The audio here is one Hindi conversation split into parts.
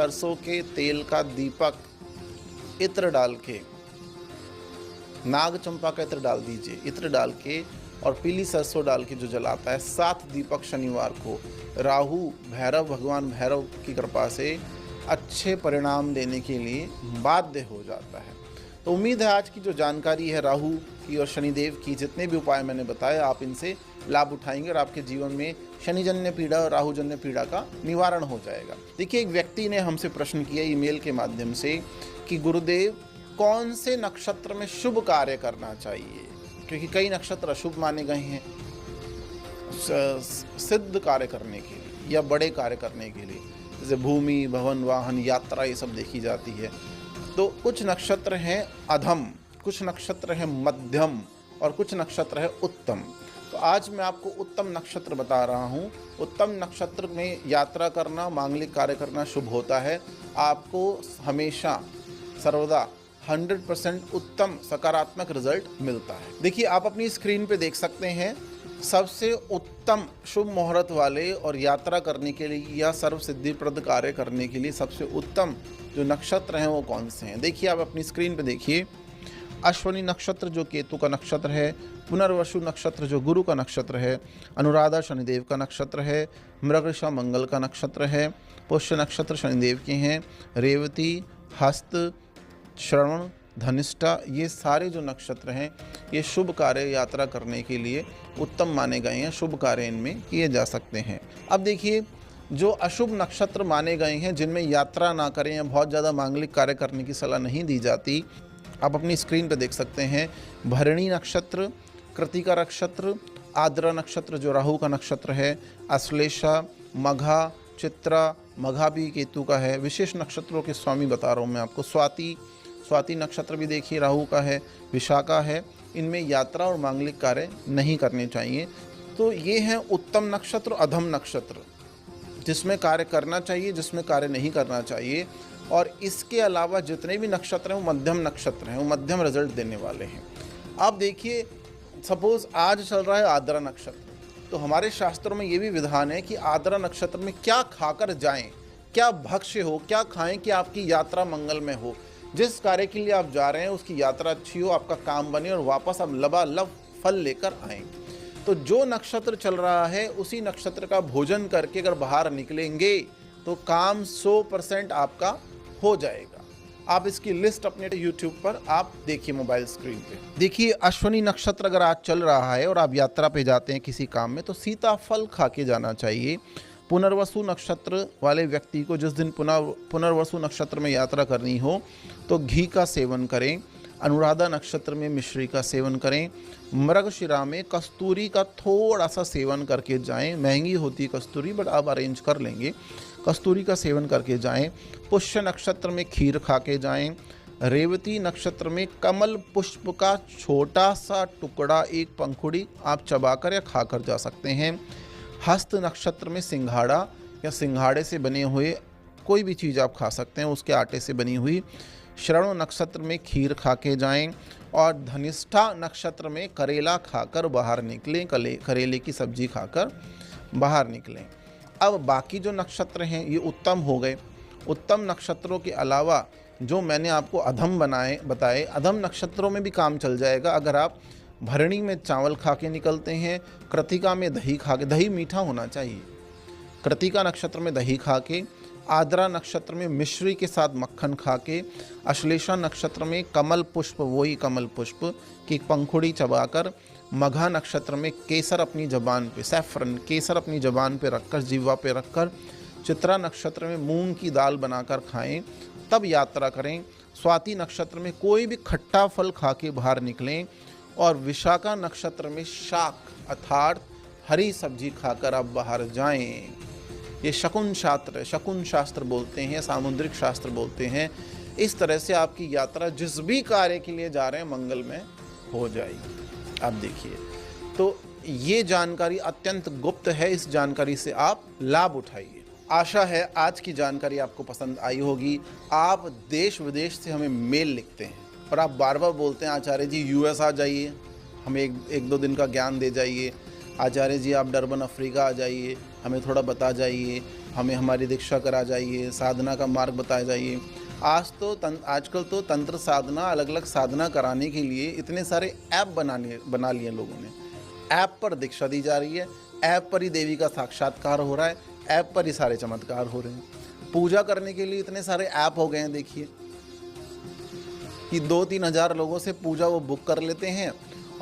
सरसों के तेल का दीपक इत्र डाल के, नाग चंपा का इत्र डाल दीजिए, इत्र डाल के और पीली सरसों डाल के जो जलाता है 7 दीपक शनिवार को, राहु भैरव, भगवान भैरव की कृपा से अच्छे परिणाम देने के लिए बाध्य हो जाता है। तो उम्मीद है आज की जो जानकारी है राहु की और शनिदेव की, जितने भी उपाय मैंने बताए आप इनसे लाभ उठाएंगे और आपके जीवन में शनिजन्य पीड़ा और राहुजन्य पीड़ा का निवारण हो जाएगा। देखिए, एक व्यक्ति ने हमसे प्रश्न किया ईमेल के माध्यम से कि गुरुदेव कौन से नक्षत्र में शुभ कार्य करना चाहिए, क्योंकि कई नक्षत्र अशुभ माने गए हैं सिद्ध कार्य करने के लिए या बड़े कार्य करने के लिए, जैसे भूमि, भवन, वाहन, यात्रा, ये सब देखी जाती है। तो कुछ नक्षत्र हैं अधम, कुछ नक्षत्र हैं मध्यम और कुछ नक्षत्र है उत्तम। तो आज मैं आपको उत्तम नक्षत्र बता रहा हूँ। उत्तम नक्षत्र में यात्रा करना, मांगलिक कार्य करना शुभ होता है। आपको हमेशा सर्वदा 100% उत्तम सकारात्मक रिजल्ट मिलता है। देखिए, आप अपनी स्क्रीन पे देख सकते हैं सबसे उत्तम शुभ मुहूर्त वाले और यात्रा करने के लिए या सर्व सिद्धिप्रद कार्य करने के लिए सबसे उत्तम जो नक्षत्र हैं वो कौन से हैं। देखिए, आप अपनी स्क्रीन पे देखिए, अश्वनी नक्षत्र जो केतु का नक्षत्र है, पुनर्वसु नक्षत्र जो गुरु का नक्षत्र है, अनुराधा शनिदेव का नक्षत्र है, मृगशिरा मंगल का नक्षत्र है, पुष्य नक्षत्र शनिदेव के हैं, रेवती, हस्त, श्रवण, धनिष्ठा, ये सारे जो नक्षत्र हैं ये शुभ कार्य यात्रा करने के लिए उत्तम माने गए हैं, शुभ कार्य इनमें किए जा सकते हैं। अब देखिए, जो अशुभ नक्षत्र माने गए हैं जिनमें यात्रा ना करें या बहुत ज़्यादा मांगलिक कार्य करने की सलाह नहीं दी जाती, आप अपनी स्क्रीन पर देख सकते हैं। भरणी नक्षत्र, कृतिका नक्षत्र, आद्रा नक्षत्र जो राहु का नक्षत्र है, अश्लेषा, मघा, चित्रा, मघा भी केतु का है। विशेष नक्षत्रों के स्वामी बता रहा हूँ मैं आपको। स्वाति नक्षत्र भी देखिए राहु का है, विशाखा है। इनमें यात्रा और मांगलिक कार्य नहीं करने चाहिए। तो ये हैं उत्तम नक्षत्र, अधम नक्षत्र, जिसमें कार्य करना चाहिए, जिसमें कार्य नहीं करना चाहिए। और इसके अलावा जितने भी नक्षत्र हैं वो मध्यम नक्षत्र हैं, वो मध्यम रिजल्ट देने वाले हैं। आप देखिए, सपोज आज चल रहा है आद्रा नक्षत्र, तो हमारे शास्त्रों में ये भी विधान है कि आद्रा नक्षत्र में क्या खाकर जाएं, क्या भक्ष्य हो, क्या खाएं कि आपकी यात्रा मंगल में हो। जिस कार्य के लिए आप जा रहे हैं उसकी यात्रा अच्छी हो, आपका काम बने और वापस आप लबालब फल लेकर आएँ। तो जो नक्षत्र चल रहा है उसी नक्षत्र का भोजन करके अगर बाहर निकलेंगे तो काम 100% आपका हो जाएगा। आप इसकी लिस्ट अपने YouTube पर आप देखिए, मोबाइल स्क्रीन पे देखिए। अश्वनी नक्षत्र अगर आज चल रहा है और आप यात्रा पे जाते हैं किसी काम में, तो सीताफल खा के जाना चाहिए। पुनर्वसु नक्षत्र वाले व्यक्ति को जिस दिन पुनर्वसु नक्षत्र में यात्रा करनी हो तो घी का सेवन करें। अनुराधा नक्षत्र में मिश्री का सेवन करें। मृगशिरा में कस्तूरी का थोड़ा सा सेवन करके जाएं। महंगी होती है कस्तूरी, बट आप अरेंज कर लेंगे। कस्तूरी का सेवन करके जाएं। पुष्य नक्षत्र में खीर खा के जाएं। रेवती नक्षत्र में कमल पुष्प का छोटा सा टुकड़ा, एक पंखुड़ी आप चबाकर या खाकर जा सकते हैं। हस्त नक्षत्र में सिंघाड़ा या सिंघाड़े से बने हुए कोई भी चीज़ आप खा सकते हैं, उसके आटे से बनी हुई। श्रवण नक्षत्र में खीर खा के जाएँ। और धनिष्ठा नक्षत्र में करेला खाकर बाहर निकलें, करेले की सब्जी खाकर बाहर निकलें। अब बाकी जो नक्षत्र हैं ये उत्तम हो गए। उत्तम नक्षत्रों के अलावा जो मैंने आपको अधम बताए, अधम नक्षत्रों में भी काम चल जाएगा। अगर आप भरणी में चावल खा के निकलते हैं, कृतिका में दही खा के, दही मीठा होना चाहिए, कृतिका नक्षत्र में दही खा के, आद्रा नक्षत्र में मिश्री के साथ मक्खन खा के, अश्लेषा नक्षत्र में कमल पुष्प, वही कमल पुष्प की पंखुड़ी चबाकर, मघा नक्षत्र में केसर अपनी ज़बान पे, सैफरन केसर अपनी ज़बान पे रखकर, जीवा पे रखकर, चित्रा नक्षत्र में मूंग की दाल बनाकर खाएं, तब यात्रा करें। स्वाति नक्षत्र में कोई भी खट्टा फल खा के बाहर निकलें। और विशाखा नक्षत्र में शाक अर्थात हरी सब्जी खाकर आप बाहर जाएं। ये शकुन शास्त्र बोलते हैं, सामुद्रिक शास्त्र बोलते हैं। इस तरह से आपकी यात्रा जिस भी कार्य के लिए जा रहे हैं मंगल में हो जाएगी। आप देखिए, तो ये जानकारी अत्यंत गुप्त है, इस जानकारी से आप लाभ उठाइए। आशा है आज की जानकारी आपको पसंद आई होगी। आप देश विदेश से हमें मेल लिखते हैं और आप बार बार बोलते हैं आचार्य जी यूएस आ जाइए, हमें एक दो दिन का ज्ञान दे जाइए। आचार्य जी आप डरबन अफ्रीका आ जाइए, हमें थोड़ा बता जाइए, हमें हमारी दीक्षा करा जाइए, साधना का मार्ग बताया जाइए। आजकल तो तंत्र साधना, अलग अलग साधना कराने के लिए इतने सारे ऐप बना लिए लोगों ने। ऐप पर दीक्षा दी जा रही है, ऐप पर ही देवी का साक्षात्कार हो रहा है, ऐप पर ही सारे चमत्कार हो रहे हैं। पूजा करने के लिए इतने सारे ऐप हो गए हैं, देखिए कि 2-3 हज़ार लोगों से पूजा वो बुक कर लेते हैं,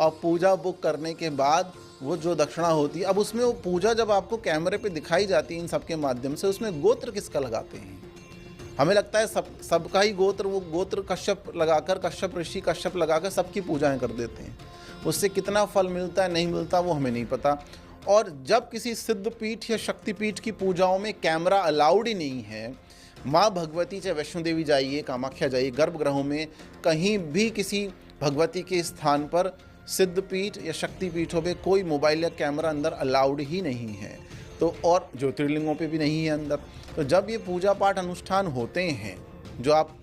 और पूजा बुक करने के बाद वो जो दक्षिणा होती है, अब उसमें वो पूजा जब आपको कैमरे पे दिखाई जाती है इन सब के माध्यम से, उसमें गोत्र किसका लगाते हैं? हमें लगता है सबका ही गोत्र, वो गोत्र कश्यप लगाकर, कश्यप ऋषि कश्यप लगाकर सबकी पूजाएं कर देते हैं। उससे कितना फल मिलता है नहीं मिलता वो हमें नहीं पता। और जब किसी सिद्ध पीठ या शक्तिपीठ की पूजाओं में कैमरा अलाउड ही नहीं है, माँ भगवती चाहे वैष्णो देवी जाइए, कामाख्या जाइए, गर्भगृहों में कहीं भी किसी भगवती के स्थान पर सिद्ध पीठ या शक्तिपीठों पे कोई मोबाइल या कैमरा अंदर अलाउड ही नहीं है। तो और ज्योतिर्लिंगों पे भी नहीं है अंदर। तो जब ये पूजा पाठ अनुष्ठान होते हैं, जो आप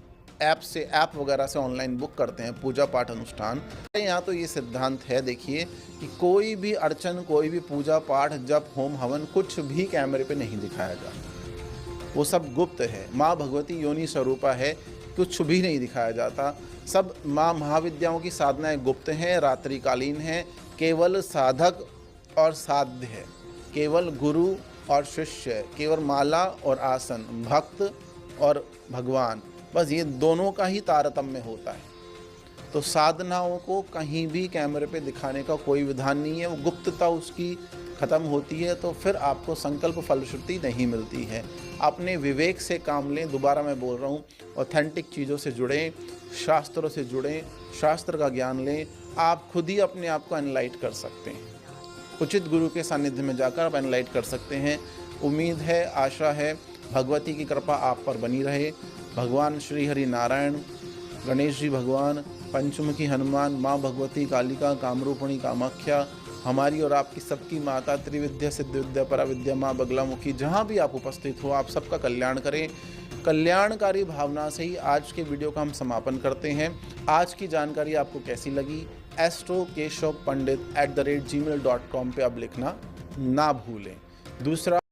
ऐप वगैरह से ऑनलाइन बुक करते हैं पूजा पाठ अनुष्ठान, यहाँ तो ये सिद्धांत है देखिए कि कोई भी अर्चन, कोई भी पूजा पाठ, जप, होम हवन कुछ भी कैमरे पे नहीं दिखाया जाता। वो सब गुप्त है। माँ भगवती योनि स्वरूपा है, कुछ भी नहीं दिखाया जाता। सब माँ महाविद्याओं की साधनाएं गुप्त हैं, रात्रिकालीन हैं, केवल साधक और साध्य है, केवल गुरु और शिष्य, केवल माला और आसन, भक्त और भगवान, बस ये दोनों का ही तारतम्य होता है। तो साधनाओं को कहीं भी कैमरे पे दिखाने का कोई विधान नहीं है। वो गुप्तता उसकी ख़त्म होती है, तो फिर आपको संकल्प फलश्रुति नहीं मिलती है। अपने विवेक से काम लें। दोबारा मैं बोल रहा हूँ, ऑथेंटिक चीज़ों से जुड़ें, शास्त्रों से जुड़ें, शास्त्र का ज्ञान लें। आप खुद ही अपने आप को एनलाइट कर सकते हैं। उचित गुरु के सानिध्य में जाकर आप एनलाइट कर सकते हैं। उम्मीद है, आशा है, भगवती की कृपा आप पर बनी रहे। भगवान श्री हरि नारायण, गणेश जी भगवान, पंचमुखी हनुमान, माँ भगवती, कालिका, कामरूपिणी कामाख्या, हमारी और आपकी सबकी माता, त्रिविद्या सिद्ध विद्या पराविद्या माँ बगलामुखी, जहाँ भी आप उपस्थित हो, आप सबका कल्याण करें। कल्याणकारी भावना से ही आज के वीडियो का हम समापन करते हैं। आज की जानकारी आपको कैसी लगी? astrokeshawpandit@gmail.com पे आप लिखना ना भूलें। दूसरा